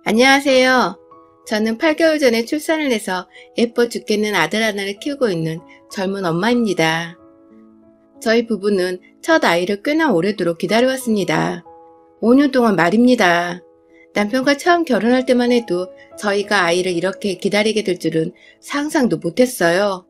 안녕하세요. 저는 8개월 전에 출산을 해서 예뻐 죽겠는 아들 하나를 키우고 있는 젊은 엄마입니다. 저희 부부는 첫 아이를 꽤나 오래도록 기다려왔습니다. 5년 동안 말입니다. 남편과 처음 결혼할 때만 해도 저희가 아이를 이렇게 기다리게 될 줄은 상상도 못했어요.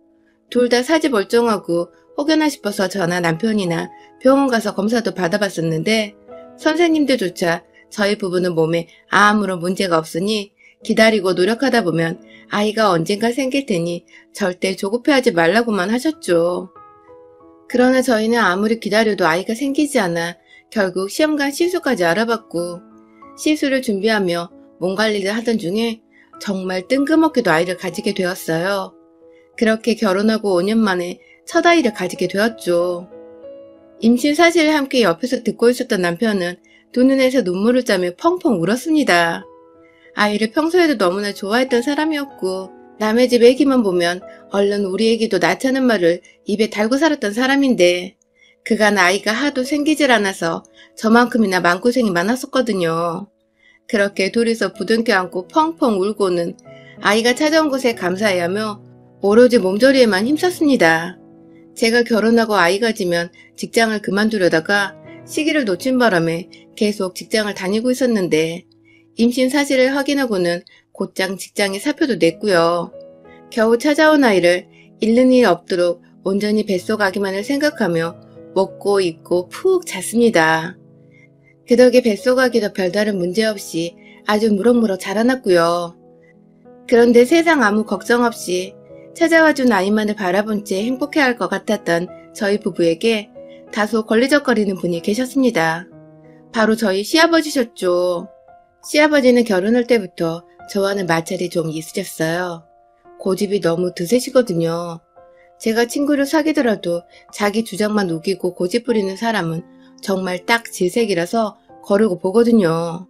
둘 다 사지 멀쩡하고 혹여나 싶어서 저나 남편이나 병원 가서 검사도 받아봤었는데 선생님들조차 저희 부부는 몸에 아무런 문제가 없으니 기다리고 노력하다 보면 아이가 언젠가 생길 테니 절대 조급해하지 말라고만 하셨죠. 그러나 저희는 아무리 기다려도 아이가 생기지 않아 결국 시험관 시술까지 알아봤고 시술을 준비하며 몸 관리를 하던 중에 정말 뜬금없게도 아이를 가지게 되었어요. 그렇게 결혼하고 5년 만에 첫 아이를 가지게 되었죠. 임신 사실을 함께 옆에서 듣고 있었던 남편은 두 눈에서 눈물을 짜며 펑펑 울었습니다. 아이를 평소에도 너무나 좋아했던 사람이었고 남의 집 애기만 보면 얼른 우리 애기도 낳자는 말을 입에 달고 살았던 사람인데 그간 아이가 하도 생기질 않아서 저만큼이나 마음고생이 많았었거든요. 그렇게 둘이서 부둥켜 안고 펑펑 울고는 아이가 찾아온 것에 감사해야 하며 오로지 몸조리에만 힘썼습니다. 제가 결혼하고 아이가 지면 직장을 그만두려다가 시기를 놓친 바람에 계속 직장을 다니고 있었는데 임신 사실을 확인하고는 곧장 직장에 사표도 냈고요. 겨우 찾아온 아이를 잃는 일이 없도록 온전히 뱃속 아기만을 생각하며 먹고 입고 푹 잤습니다. 그 덕에 뱃속 아기도 별다른 문제 없이 아주 무럭무럭 자라났고요. 그런데 세상 아무 걱정 없이 찾아와준 아이만을 바라본 채 행복해할 것 같았던 저희 부부에게 다소 걸리적거리는 분이 계셨습니다. 바로 저희 시아버지셨죠. 시아버지는 결혼할 때부터 저와는 마찰이 좀 있으셨어요. 고집이 너무 드세시거든요. 제가 친구를 사귀더라도 자기 주장만 우기고 고집 부리는 사람은 정말 딱 질색이라서 거르고 보거든요.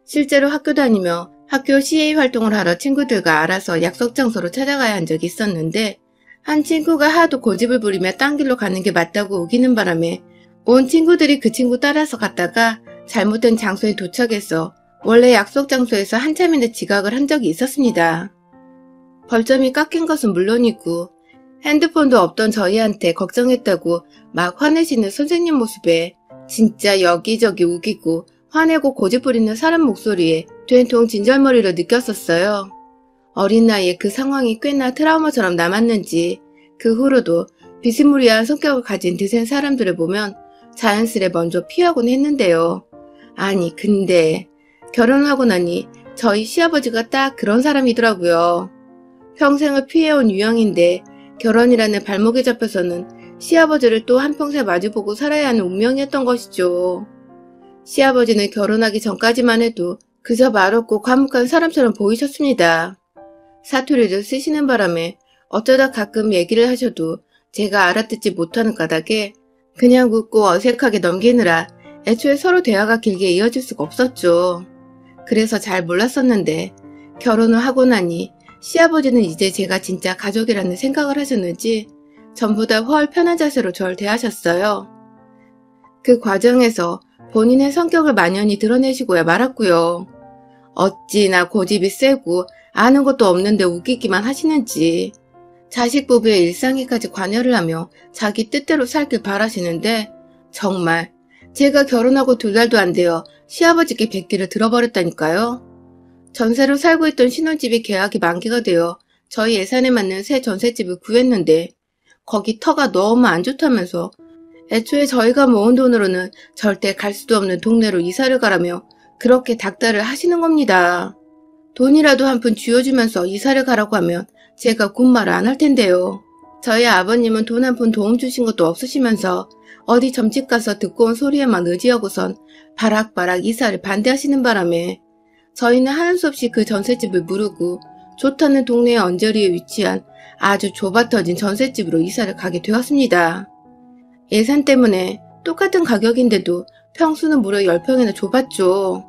실제로 학교 다니며 학교 CA 활동을 하러 친구들과 알아서 약속 장소로 찾아가야 한 적이 있었는데 한 친구가 하도 고집을 부리며 딴 길로 가는 게 맞다고 우기는 바람에 온 친구들이 그 친구 따라서 갔다가 잘못된 장소에 도착해서 원래 약속 장소에서 한참이나 지각을 한 적이 있었습니다. 벌점이 깎인 것은 물론이고 핸드폰도 없던 저희한테 걱정했다고 막 화내시는 선생님 모습에 진짜 여기저기 우기고 화내고 고집 부리는 사람 목소리에 된통 진절머리로 느꼈었어요. 어린 나이에 그 상황이 꽤나 트라우마처럼 남았는지 그 후로도 비스무리한 성격을 가진 드센 사람들을 보면 자연스레 먼저 피하곤 했는데요. 아니 근데 결혼하고 나니 저희 시아버지가 딱 그런 사람이더라고요. 평생을 피해온 유형인데 결혼이라는 발목에 잡혀서는 시아버지를 또 한평생 마주보고 살아야 하는 운명이었던 것이죠. 시아버지는 결혼하기 전까지만 해도 그저 말없고 과묵한 사람처럼 보이셨습니다. 사투리를 쓰시는 바람에 어쩌다 가끔 얘기를 하셔도 제가 알아듣지 못하는 까닭에 그냥 웃고 어색하게 넘기느라 애초에 서로 대화가 길게 이어질 수가 없었죠. 그래서 잘 몰랐었는데 결혼을 하고 나니 시아버지는 이제 제가 진짜 가족이라는 생각을 하셨는지 전보다 훨 편한 자세로 절 대하셨어요. 그 과정에서 본인의 성격을 만연히 드러내시고야 말았고요. 어찌나 고집이 세고 아는 것도 없는데 우기기만 하시는지 자식 부부의 일상에까지 관여를 하며 자기 뜻대로 살길 바라시는데 정말 제가 결혼하고 2달도 안 되어 시아버지께 뵙기를 들어버렸다니까요. 전세로 살고 있던 신혼집이 계약이 만기가 되어 저희 예산에 맞는 새 전셋집을 구했는데 거기 터가 너무 안 좋다면서 애초에 저희가 모은 돈으로는 절대 갈 수도 없는 동네로 이사를 가라며 그렇게 닥달을 하시는 겁니다. 돈이라도 한 푼 쥐어주면서 이사를 가라고 하면 제가 곧말을 안 할 텐데요. 저희 아버님은 돈 한 푼 도움 주신 것도 없으시면서 어디 점집 가서 듣고 온 소리에만 의지하고선 바락바락 이사를 반대하시는 바람에 저희는 하는 수 없이 그 전셋집을 무르고 좋다는 동네의 언저리에 위치한 아주 좁아터진 전셋집으로 이사를 가게 되었습니다. 예산 때문에 똑같은 가격인데도 평수는 무려 10평이나 좁았죠.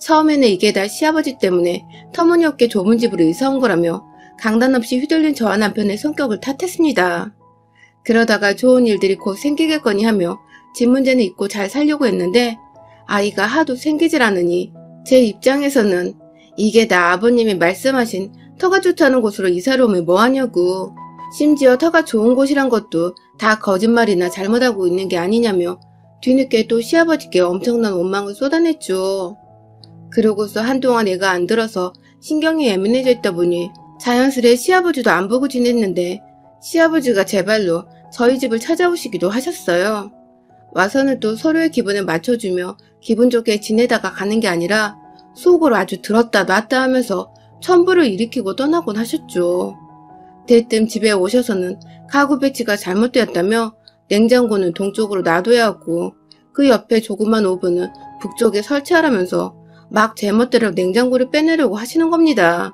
처음에는 이게 다 시아버지 때문에 터무니없게 좁은 집으로 이사 온 거라며 강단 없이 휘둘린 저와 남편의 성격을 탓했습니다. 그러다가 좋은 일들이 곧 생기겠거니 하며 집 문제는 잊고 잘 살려고 했는데 아이가 하도 생기질 않으니 제 입장에서는 이게 나 아버님이 말씀하신 터가 좋다는 곳으로 이사를 오면 뭐하냐고. 심지어 터가 좋은 곳이란 것도 다 거짓말이나 잘못하고 있는 게 아니냐며 뒤늦게 또 시아버지께 엄청난 원망을 쏟아냈죠. 그러고서 한동안 애가 안 들어서 신경이 예민해져 있다 보니 자연스레 시아버지도 안 보고 지냈는데 시아버지가 제 발로 저희 집을 찾아오시기도 하셨어요. 와서는 또 서로의 기분을 맞춰주며 기분 좋게 지내다가 가는 게 아니라 속으로 아주 들었다 놨다 하면서 천부를 일으키고 떠나곤 하셨죠. 대뜸 집에 오셔서는 가구 배치가 잘못되었다며 냉장고는 동쪽으로 놔둬야 하고 그 옆에 조그만 오븐은 북쪽에 설치하라면서 막 제멋대로 냉장고를 빼내려고 하시는 겁니다.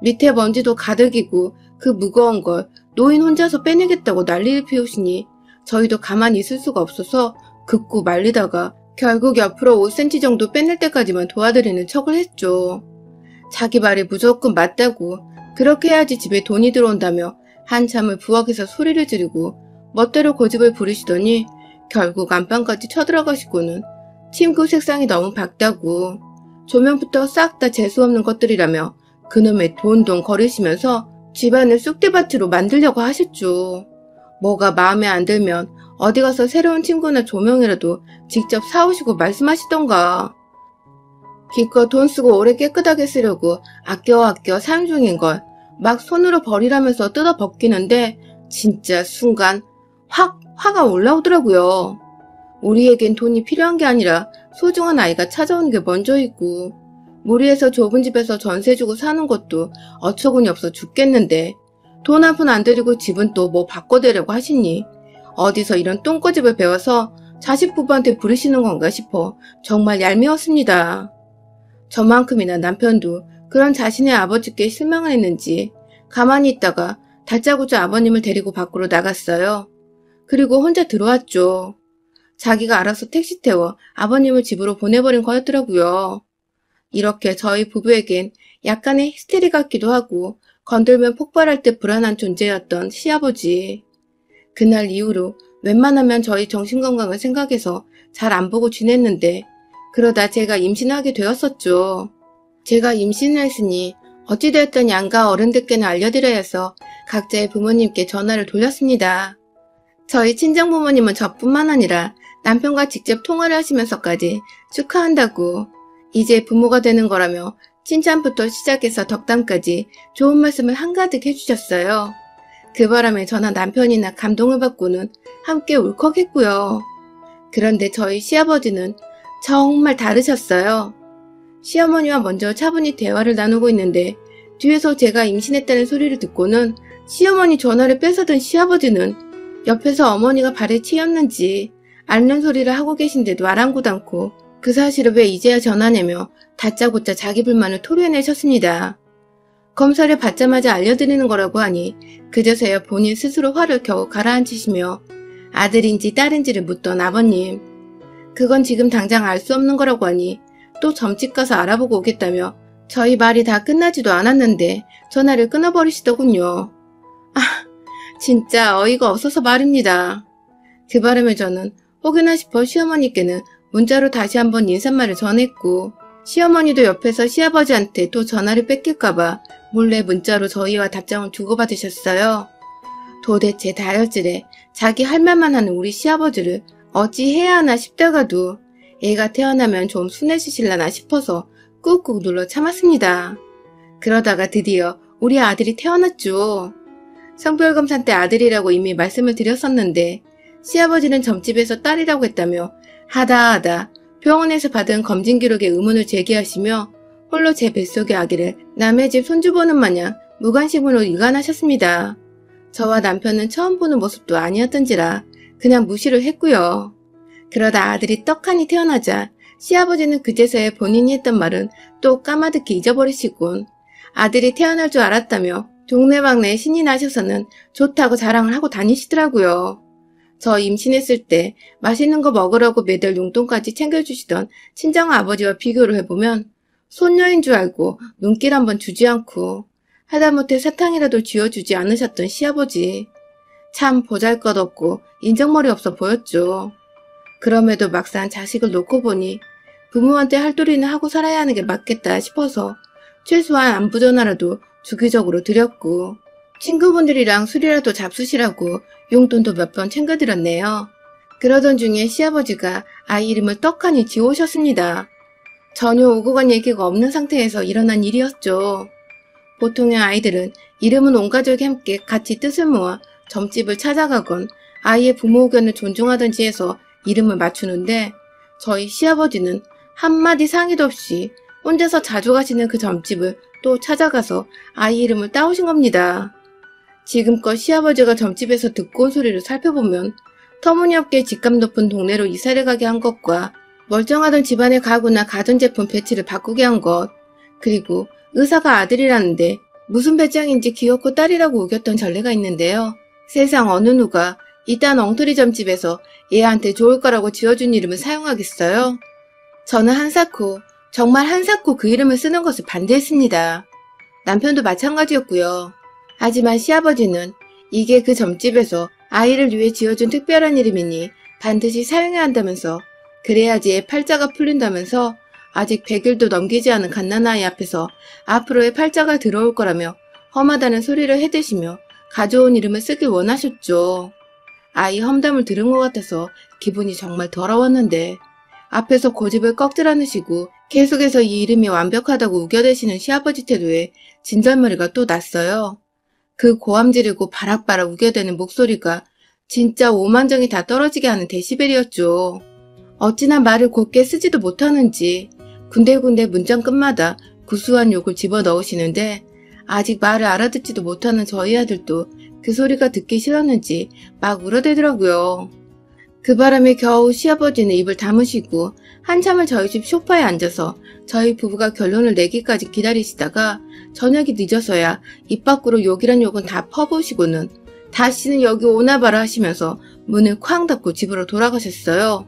밑에 먼지도 가득이고 그 무거운 걸 노인 혼자서 빼내겠다고 난리를 피우시니 저희도 가만히 있을 수가 없어서 긋고 말리다가 결국 옆으로 5cm 정도 빼낼 때까지만 도와드리는 척을 했죠. 자기 말이 무조건 맞다고 그렇게 해야지 집에 돈이 들어온다며 한참을 부엌에서 소리를 지르고 멋대로 고집을 부리시더니 결국 안방까지 쳐들어가시고는 침구 색상이 너무 밝다고 조명부터 싹 다 재수없는 것들이라며 그놈의 돈돈 거리시면서 집안을 쑥대밭으로 만들려고 하셨죠. 뭐가 마음에 안 들면 어디 가서 새로운 침구나 조명이라도 직접 사오시고 말씀하시던가. 기껏 돈 쓰고 오래 깨끗하게 쓰려고 아껴 사용 중인 걸 막 손으로 버리라면서 뜯어 벗기는데 진짜 순간 화가 올라오더라고요. 우리에겐 돈이 필요한 게 아니라 소중한 아이가 찾아오는 게 먼저이고 무리해서 좁은 집에서 전세 주고 사는 것도 어처구니 없어 죽겠는데 돈 한 푼 안 들이고 집은 또 뭐 바꿔대려고 하시니 어디서 이런 똥꼬집을 배워서 자식 부부한테 부르시는 건가 싶어 정말 얄미웠습니다. 저만큼이나 남편도 그런 자신의 아버지께 실망을 했는지 가만히 있다가 다짜고짜 아버님을 데리고 밖으로 나갔어요. 그리고 혼자 들어왔죠. 자기가 알아서 택시 태워 아버님을 집으로 보내버린 거였더라고요. 이렇게 저희 부부에겐 약간의 히스테리 같기도 하고 건들면 폭발할 때 불안한 존재였던 시아버지. 그날 이후로 웬만하면 저희 정신건강을 생각해서 잘 안 보고 지냈는데 그러다 제가 임신하게 되었었죠. 제가 임신을 했으니 어찌되었든 양가 어른들께는 알려드려야 해서 각자의 부모님께 전화를 돌렸습니다. 저희 친정부모님은 저뿐만 아니라 남편과 직접 통화를 하시면서까지 축하한다고 이제 부모가 되는 거라며 칭찬부터 시작해서 덕담까지 좋은 말씀을 한가득 해주셨어요. 그 바람에 저나 남편이나 감동을 받고는 함께 울컥했고요. 그런데 저희 시아버지는 정말 다르셨어요. 시어머니와 먼저 차분히 대화를 나누고 있는데 뒤에서 제가 임신했다는 소리를 듣고는 시어머니 전화를 뺏어든 시아버지는 옆에서 어머니가 발에 치였는지 앓는 소리를 하고 계신데도 아랑곳 않고 그 사실을 왜 이제야 전하냐며 다짜고짜 자기 불만을 토로해내셨습니다. 검사를 받자마자 알려드리는 거라고 하니 그제서야 본인 스스로 화를 겨우 가라앉히시며 아들인지 딸인지를 묻던 아버님. 그건 지금 당장 알 수 없는 거라고 하니 또 점집 가서 알아보고 오겠다며 저희 말이 다 끝나지도 않았는데 전화를 끊어버리시더군요. 아, 진짜 어이가 없어서 말입니다. 그 바람에 저는 혹여나 싶어 시어머니께는 문자로 다시 한번 인사말을 전했고 시어머니도 옆에서 시아버지한테 또 전화를 뺏길까봐 몰래 문자로 저희와 답장을 주고받으셨어요. 도대체 다혈질에 자기 할 말만 하는 우리 시아버지를 어찌 해야 하나 싶다가도 애가 태어나면 좀 순해지실라나 싶어서 꾹꾹 눌러 참았습니다. 그러다가 드디어 우리 아들이 태어났죠. 성별검사 때 아들이라고 이미 말씀을 드렸었는데 시아버지는 점집에서 딸이라고 했다며 하다 병원에서 받은 검진 기록에 의문을 제기하시며 홀로 제 뱃속의 아기를 남의 집 손주 보는 마냥 무관심으로 일관하셨습니다. 저와 남편은 처음 보는 모습도 아니었던지라 그냥 무시를 했고요. 그러다 아들이 떡하니 태어나자 시아버지는 그제서야 본인이 했던 말은 또 까마득히 잊어버리시곤 아들이 태어날 줄 알았다며 동네방네에 신이 나셔서는 좋다고 자랑을 하고 다니시더라고요. 저 임신했을 때 맛있는 거 먹으라고 매달 용돈까지 챙겨주시던 친정아버지와 비교를 해보면 손녀인 줄 알고 눈길 한번 주지 않고 하다못해 사탕이라도 쥐어주지 않으셨던 시아버지. 참 보잘것없고 인정머리 없어 보였죠. 그럼에도 막상 자식을 놓고 보니 부모한테 할 도리는 하고 살아야 하는 게 맞겠다 싶어서 최소한 안부 전화라도 주기적으로 드렸고 친구분들이랑 술이라도 잡수시라고 용돈도 몇 번 챙겨드렸네요. 그러던 중에 시아버지가 아이 이름을 떡하니 지어오셨습니다. 전혀 오고 간 얘기가 없는 상태에서 일어난 일이었죠. 보통의 아이들은 이름은 온 가족이 함께 같이 뜻을 모아 점집을 찾아가건 아이의 부모 의견을 존중하든지 해서 이름을 맞추는데 저희 시아버지는 한마디 상의도 없이 혼자서 자주 가시는 그 점집을 또 찾아가서 아이 이름을 따오신 겁니다. 지금껏 시아버지가 점집에서 듣고 온 소리를 살펴보면 터무니없게 집값 높은 동네로 이사를 가게 한 것과 멀쩡하던 집안의 가구나 가전제품 배치를 바꾸게 한 것, 그리고 의사가 아들이라는데 무슨 배짱인지 귀엽고 딸이라고 우겼던 전례가 있는데요. 세상 어느 누가 이딴 엉터리 점집에서 얘한테 좋을 거라고 지어준 이름을 사용하겠어요? 저는 한사코, 정말 한사코 그 이름을 쓰는 것을 반대했습니다. 남편도 마찬가지였고요. 하지만 시아버지는 이게 그 점집에서 아이를 위해 지어준 특별한 이름이니 반드시 사용해야 한다면서 그래야지 애 팔자가 풀린다면서 아직 100일도 넘기지 않은 갓난아이 앞에서 앞으로의 팔자가 들어올 거라며 험하다는 소리를 해대시며 가져온 이름을 쓰길 원하셨죠. 아이 험담을 들은 것 같아서 기분이 정말 더러웠는데 앞에서 고집을 꺾질 않으시고 계속해서 이 이름이 완벽하다고 우겨대시는 시아버지 태도에 진절머리가 또 났어요. 그 고함 지르고 바락바락 우겨대는 목소리가 진짜 오만정이 다 떨어지게 하는 데시벨이었죠. 어찌나 말을 곱게 쓰지도 못하는지 군데군데 문장 끝마다 구수한 욕을 집어넣으시는데 아직 말을 알아듣지도 못하는 저희 아들도 그 소리가 듣기 싫었는지 막 울어대더라고요. 그 바람에 겨우 시아버지는 입을 다무시고 한참을 저희 집 소파에 앉아서 저희 부부가 결론을 내기까지 기다리시다가 저녁이 늦어서야 입 밖으로 욕이란 욕은 다 퍼부으시고는 다시는 여기 오나봐라 하시면서 문을 쾅 닫고 집으로 돌아가셨어요.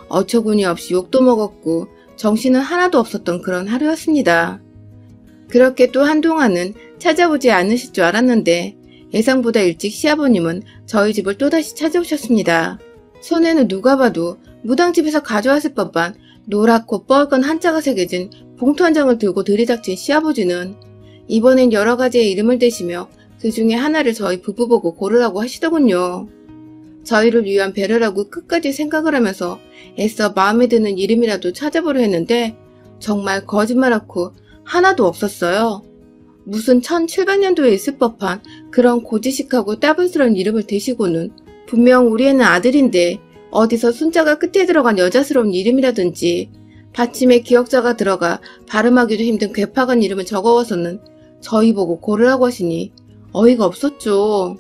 어처구니 없이 욕도 먹었고 정신은 하나도 없었던 그런 하루였습니다. 그렇게 또 한동안은 찾아오지 않으실 줄 알았는데 예상보다 일찍 시아버님은 저희 집을 또다시 찾아오셨습니다. 손에는 누가 봐도 무당집에서 가져왔을 법한 노랗고 뻘건 한자가 새겨진 봉투 한 장을 들고 들이닥친 시아버지는 이번엔 여러 가지의 이름을 대시며 그 중에 하나를 저희 부부 보고 고르라고 하시더군요. 저희를 위한 배려라고 끝까지 생각을 하면서 애써 마음에 드는 이름이라도 찾아보려 했는데 정말 거짓말하고 하나도 없었어요. 무슨 1700년도에 있을 법한 그런 고지식하고 따분스러운 이름을 대시고는 분명 우리 애는 아들인데 어디서 순자가 끝에 들어간 여자스러운 이름이라든지 받침에 기역자가 들어가 발음하기도 힘든 괴팍한 이름을 적어와서는 저희 보고 고르라고 하시니 어이가 없었죠.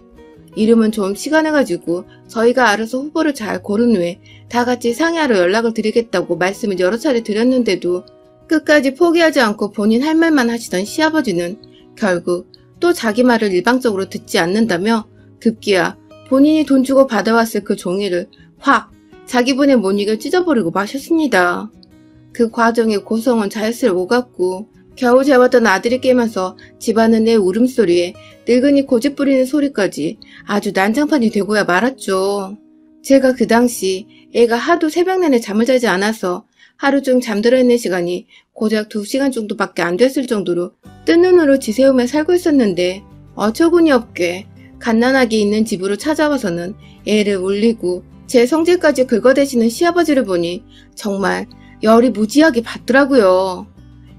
이름은 좀 시간을 가지고 저희가 알아서 후보를 잘 고른 후에 다 같이 상의하러 연락을 드리겠다고 말씀을 여러 차례 드렸는데도 끝까지 포기하지 않고 본인 할 말만 하시던 시아버지는 결국 또 자기 말을 일방적으로 듣지 않는다며 급기야 본인이 돈 주고 받아왔을 그 종이를 확 자기분의 못 이겨 찢어버리고 마셨습니다. 그 과정에 고성은 자연스레 오갔고 겨우 재웠던 아들이 깨면서 집안은 내 울음소리에 늙은이 고집 부리는 소리까지 아주 난장판이 되고야 말았죠. 제가 그 당시 애가 하도 새벽 내내 잠을 자지 않아서 하루 중 잠들어 있는 시간이 고작 2시간 정도밖에 안 됐을 정도로 뜬 눈으로 지새우며 살고 있었는데 어처구니 없게 갓난아기 있는 집으로 찾아와서는 애를 울리고 제 성질까지 긁어대시는 시아버지를 보니 정말 열이 무지하게 받더라고요.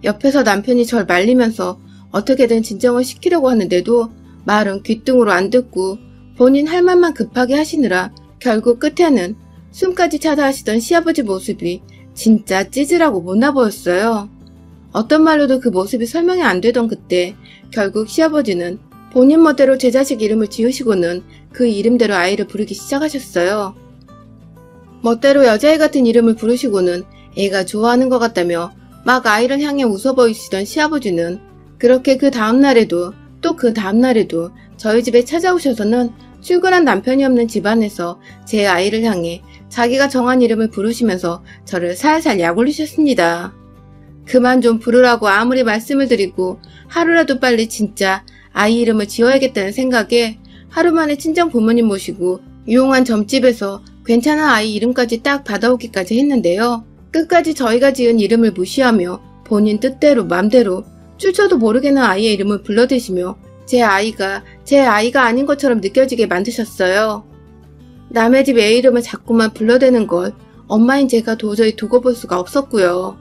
옆에서 남편이 절 말리면서 어떻게든 진정을 시키려고 하는데도 말은 귓등으로 안 듣고 본인 할 말만 급하게 하시느라 결국 끝에는 숨까지 차다 하시던 시아버지 모습이 진짜 찌질하고 못나 보였어요. 어떤 말로도 그 모습이 설명이 안 되던 그때 결국 시아버지는 본인 멋대로 제 자식 이름을 지으시고는 그 이름대로 아이를 부르기 시작하셨어요. 멋대로 여자애 같은 이름을 부르시고는 애가 좋아하는 것 같다며 막 아이를 향해 웃어 보이시던 시아버지는 그렇게 그 다음날에도 또 그 다음날에도 저희 집에 찾아오셔서는 출근한 남편이 없는 집안에서 제 아이를 향해 자기가 정한 이름을 부르시면서 저를 살살 약올리셨습니다. 그만 좀 부르라고 아무리 말씀을 드리고 하루라도 빨리 진짜 아이 이름을 지어야겠다는 생각에 하루 만에 친정 부모님 모시고 유용한 점집에서 괜찮은 아이 이름까지 딱 받아오기까지 했는데요. 끝까지 저희가 지은 이름을 무시하며 본인 뜻대로 맘대로 출처도 모르겠는 아이의 이름을 불러대시며 제 아이가 아닌 것처럼 느껴지게 만드셨어요. 남의 집 애 이름을 자꾸만 불러대는 걸 엄마인 제가 도저히 두고 볼 수가 없었고요.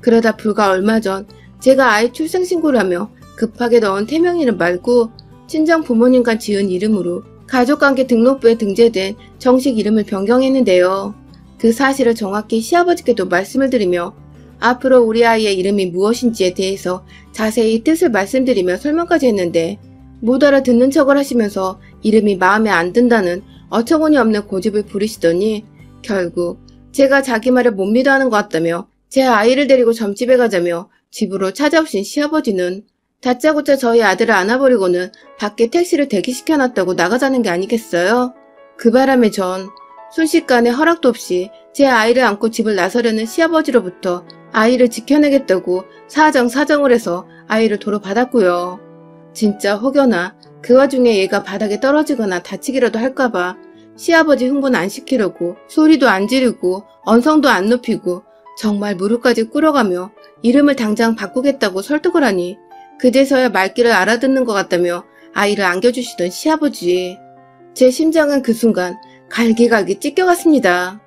그러다 불과 얼마 전 제가 아이 출생신고를 하며 급하게 넣은 태명 이름 말고 친정 부모님과 지은 이름으로 가족관계 등록부에 등재된 정식 이름을 변경했는데요. 그 사실을 정확히 시아버지께도 말씀을 드리며 앞으로 우리 아이의 이름이 무엇인지에 대해서 자세히 뜻을 말씀드리며 설명까지 했는데 못 알아듣는 척을 하시면서 이름이 마음에 안 든다는 어처구니 없는 고집을 부리시더니 결국 제가 자기 말을 못 믿어하는 것 같다며 제 아이를 데리고 점집에 가자며 집으로 찾아오신 시아버지는 다짜고짜 저희 아들을 안아버리고는 밖에 택시를 대기시켜놨다고 나가자는 게 아니겠어요? 그 바람에 전 순식간에 허락도 없이 제 아이를 안고 집을 나서려는 시아버지로부터 아이를 지켜내겠다고 사정을 해서 아이를 도로 받았고요. 진짜 혹여나 그 와중에 얘가 바닥에 떨어지거나 다치기라도 할까봐 시아버지 흥분 안 시키려고 소리도 안 지르고 언성도 안 높이고 정말 무릎까지 꿇어가며 이름을 당장 바꾸겠다고 설득을 하니 그제서야 말귀를 알아듣는 것 같다며 아이를 안겨주시던 시아버지. 제 심장은 그 순간 갈기갈기 찢겨갔습니다.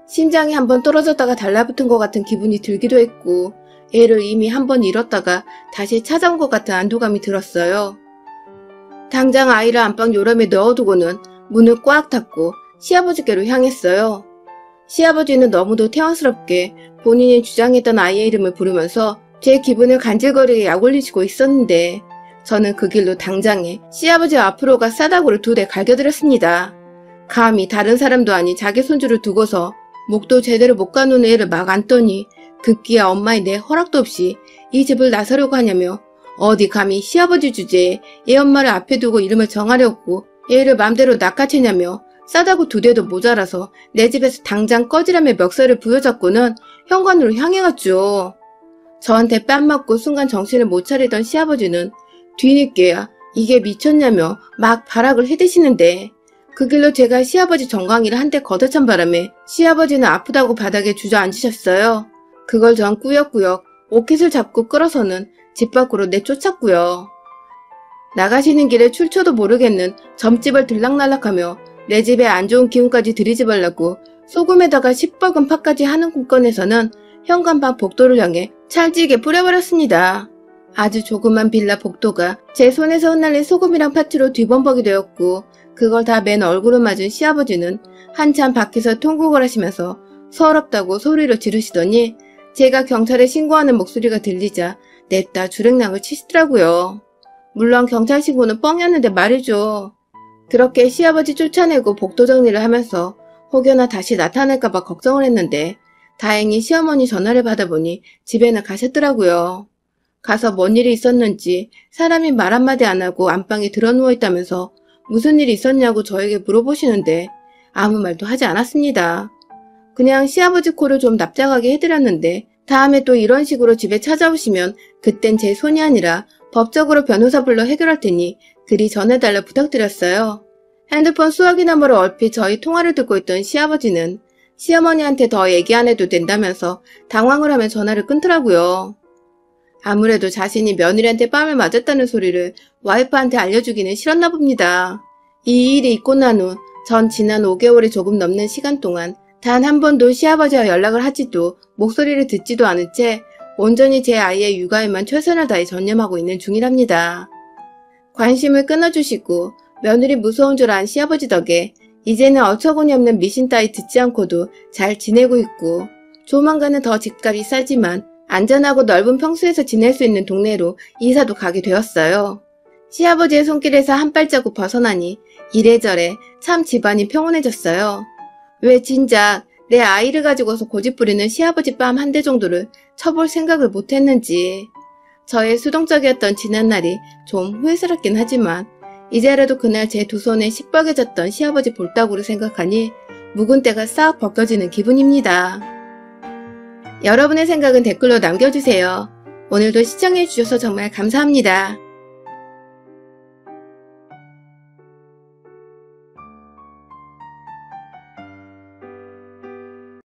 심장이 한번 떨어졌다가 달라붙은 것 같은 기분이 들기도 했고 애를 이미 한번 잃었다가 다시 찾아온 것 같은 안도감이 들었어요. 당장 아이를 안방 요람에 넣어두고는 문을 꽉 닫고 시아버지께로 향했어요. 시아버지는 너무도 태연스럽게 본인이 주장했던 아이의 이름을 부르면서 제 기분을 간질거리게 약올리시고 있었는데 저는 그 길로 당장에 시아버지 앞으로 가 싸다구를 2대 갈겨드렸습니다. 감히 다른 사람도 아닌 자기 손주를 두고서 목도 제대로 못 가누는 애를 막 안더니 급기야 엄마의 내 허락도 없이 이 집을 나서려고 하냐며 어디 감히 시아버지 주제에 얘 엄마를 앞에 두고 이름을 정하려고 얘를 맘대로 낚아채냐며 싸다구 2대도 모자라서 내 집에서 당장 꺼지라며 멱살을 부여잡고는 현관으로 향해갔죠. 저한테 뺨 맞고 순간 정신을 못 차리던 시아버지는 뒤늦게야 이게 미쳤냐며 막 발악을 해대시는데 그 길로 제가 시아버지 정강이를 한 대 걷어찬 바람에 시아버지는 아프다고 바닥에 주저앉으셨어요. 그걸 전 꾸역꾸역 오켓을 잡고 끌어서는 집 밖으로 내쫓았고요. 나가시는 길에 출처도 모르겠는 점집을 들락날락하며 내 집에 안 좋은 기운까지 들이집으려고 소금에다가 시뻘건 파까지 하는 꿈꿔내서는 현관방 복도를 향해 찰지게 뿌려버렸습니다. 아주 조그만 빌라 복도가 제 손에서 흩날린 소금이랑 파츠로 뒤범벅이 되었고 그걸 다 맨 얼굴을 맞은 시아버지는 한참 밖에서 통곡을 하시면서 서럽다고 소리를 지르시더니 제가 경찰에 신고하는 목소리가 들리자 냅다 주랭랑을 치시더라고요. 물론 경찰 신고는 뻥이었는데 말이죠. 그렇게 시아버지 쫓아내고 복도 정리를 하면서 혹여나 다시 나타날까봐 걱정을 했는데 다행히 시어머니 전화를 받아보니 집에는 가셨더라고요. 가서 뭔 일이 있었는지 사람이 말 한마디 안 하고 안방에 들어누워 있다면서 무슨 일이 있었냐고 저에게 물어보시는데 아무 말도 하지 않았습니다. 그냥 시아버지 코를 좀 납작하게 해드렸는데 다음에 또 이런 식으로 집에 찾아오시면 그땐 제 손이 아니라 법적으로 변호사 불러 해결할 테니 그리 전해달라 부탁드렸어요. 핸드폰 수화기 너머로 얼핏 저희 통화를 듣고 있던 시아버지는 시어머니한테 더 얘기 안 해도 된다면서 당황을 하며 전화를 끊더라고요. 아무래도 자신이 며느리한테 뺨을 맞았다는 소리를 와이프한테 알려주기는 싫었나 봅니다. 이 일이 있고 난 후 전 지난 5개월이 조금 넘는 시간 동안 단 한 번도 시아버지와 연락을 하지도 목소리를 듣지도 않은 채 온전히 제 아이의 육아에만 최선을 다해 전념하고 있는 중이랍니다. 관심을 끊어주시고 며느리 무서운 줄 안 시아버지 덕에 이제는 어처구니 없는 미신 따위 듣지 않고도 잘 지내고 있고 조만간은 더 집값이 싸지만 안전하고 넓은 평수에서 지낼 수 있는 동네로 이사도 가게 되었어요. 시아버지의 손길에서 한 발자국 벗어나니 이래저래 참 집안이 평온해졌어요. 왜 진작 내 아이를 가지고서 고집부리는 시아버지 뺨 한 대 정도를 쳐볼 생각을 못했는지. 저의 수동적이었던 지난날이 좀 후회스럽긴 하지만 이제라도 그날 제 두 손에 시뻘개졌던 시아버지 볼따구를 생각하니 묵은 때가 싹 벗겨지는 기분입니다. 여러분의 생각은 댓글로 남겨주세요. 오늘도 시청해주셔서 정말 감사합니다.